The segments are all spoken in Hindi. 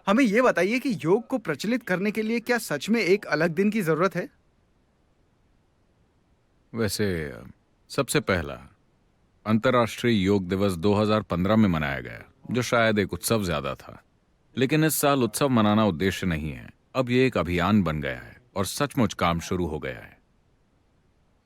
हमें ये बताइए कि योग को प्रचलित करने के लिए क्या सच में एक अलग दिन की जरूरत है? वैसे सबसे पहला अंतर्राष्ट्रीय योग दिवस 2015 में मनाया गया, जो शायद एक उत्सव ज्यादा था। लेकिन इस साल उत्सव मनाना उद्देश्य नहीं है। अब ये एक अभियान बन गया है और सचमुच काम शुरू हो गया है।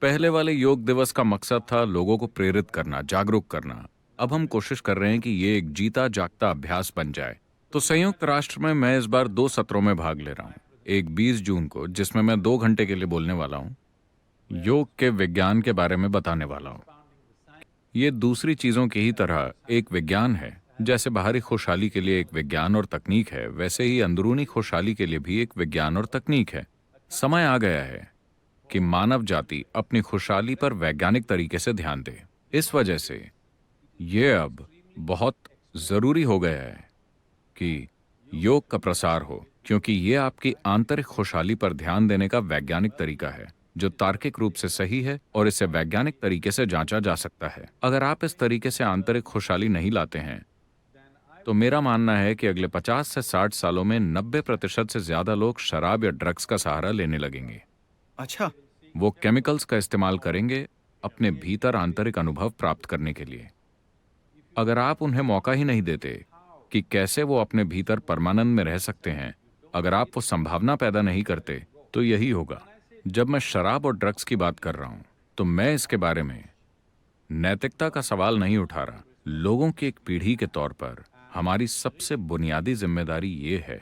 पहले वाले योग दिवस का मकसद था लोगों को प्रेरित करना, जागरूक करना। अब हम कोशिश कर रहे हैं कि ये एक जीता जागता अभ्यास बन जाए। तो संयुक्त राष्ट्र में मैं इस बार 2 सत्रों में भाग ले रहा हूँ। एक 20 जून को, जिसमें मैं 2 घंटे के लिए बोलने वाला हूँ, योग के विज्ञान के बारे में बताने वाला हूँ। ये दूसरी चीजों की ही तरह एक विज्ञान है। जैसे बाहरी खुशहाली के लिए एक विज्ञान और तकनीक है, वैसे ही अंदरूनी खुशहाली के लिए भी एक विज्ञान और तकनीक है। समय आ गया है कि मानव जाति अपनी खुशहाली पर वैज्ञानिक तरीके से ध्यान दे। इस वजह से ये अब बहुत जरूरी हो गया है कि योग का प्रसार हो, क्योंकि ये आपकी आंतरिक खुशहाली पर ध्यान देने का वैज्ञानिक तरीका है, जो तार्किक रूप से सही है और इसे वैज्ञानिक तरीके से जांचा जा सकता है। अगर आप इस तरीके से आंतरिक खुशहाली नहीं लाते हैं, तो मेरा मानना है कि अगले 50 से 60 सालों में 90% से ज्यादा लोग शराब या ड्रग्स का सहारा लेने लगेंगे। अच्छा। वो केमिकल्स का इस्तेमाल करेंगे अपने भीतर आंतरिक अनुभव प्राप्त करने के लिए। अगर आप उन्हें मौका ही नहीं देते कि कैसे वो अपने भीतर परमानंद में रह सकते हैं, अगर आप वो संभावना पैदा नहीं करते, तो यही होगा। जब मैं शराब और ड्रग्स की बात कर रहा हूं, तो मैं इसके बारे में नैतिकता का सवाल नहीं उठा रहा। लोगों की एक पीढ़ी के तौर पर हमारी सबसे बुनियादी जिम्मेदारी ये है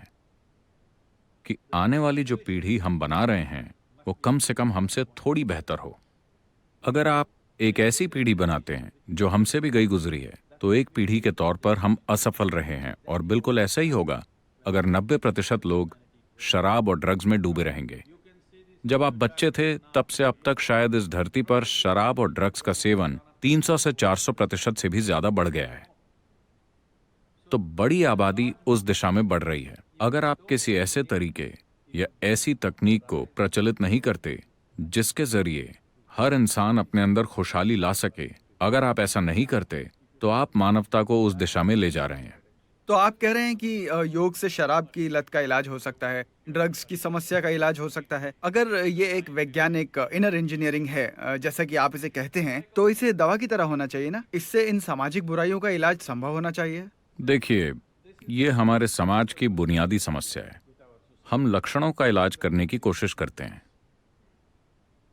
कि आने वाली जो पीढ़ी हम बना रहे हैं, वो कम से कम हमसे थोड़ी बेहतर हो। अगर आप एक ऐसी पीढ़ी बनाते हैं जो हमसे भी गई गुजरी है, तो एक पीढ़ी के तौर पर हम असफल रहे हैं। और बिल्कुल ऐसा ही होगा अगर 90% लोग शराब और ड्रग्स में डूबे रहेंगे। जब आप बच्चे थे, तब से अब तक शायद इस धरती पर शराब और ड्रग्स का सेवन 300 से 400% से भी ज्यादा बढ़ गया है। तो बड़ी आबादी उस दिशा में बढ़ रही है। अगर आप किसी ऐसे तरीके या ऐसी तकनीक को प्रचलित नहीं करते जिसके जरिए हर इंसान अपने अंदर खुशहाली ला सके, अगर आप ऐसा नहीं करते, तो आप मानवता को उस दिशा में ले जा रहे हैं। तो आप कह रहे हैं कि योग से शराब की लत का इलाज हो सकता है, ड्रग्स की समस्या का इलाज हो सकता है। अगर ये एक वैज्ञानिक इनर इंजीनियरिंग है, जैसा कि आप इसे कहते हैं, तो इसे दवा की तरह होना चाहिए ना? इससे इन सामाजिक बुराइयों का इलाज संभव होना चाहिए। देखिए, ये हमारे समाज की बुनियादी समस्या है। हम लक्षणों का इलाज करने की कोशिश करते हैं।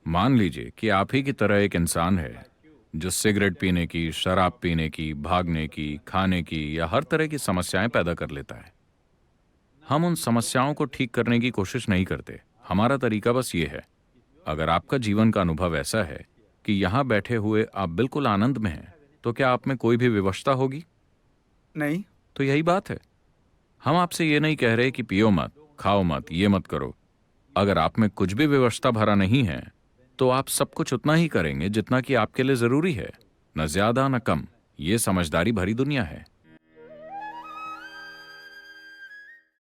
मान लीजिए कि आप ही की तरह एक इंसान है जो सिगरेट पीने की, शराब पीने की, भागने की, खाने की या हर तरह की समस्याएं पैदा कर लेता है। हम उन समस्याओं को ठीक करने की कोशिश नहीं करते। हमारा तरीका बस ये है, अगर आपका जीवन का अनुभव ऐसा है कि यहां बैठे हुए आप बिल्कुल आनंद में हैं, तो क्या आप में कोई भी विवशता होगी? नहीं। तो यही बात है। हम आपसे ये नहीं कह रहे कि पियो मत, खाओ मत, ये मत करो। अगर आप में कुछ भी व्यवस्था भरा नहीं है, तो आप सब कुछ उतना ही करेंगे जितना कि आपके लिए जरूरी है, न ज्यादा न कम। ये समझदारी भरी दुनिया है।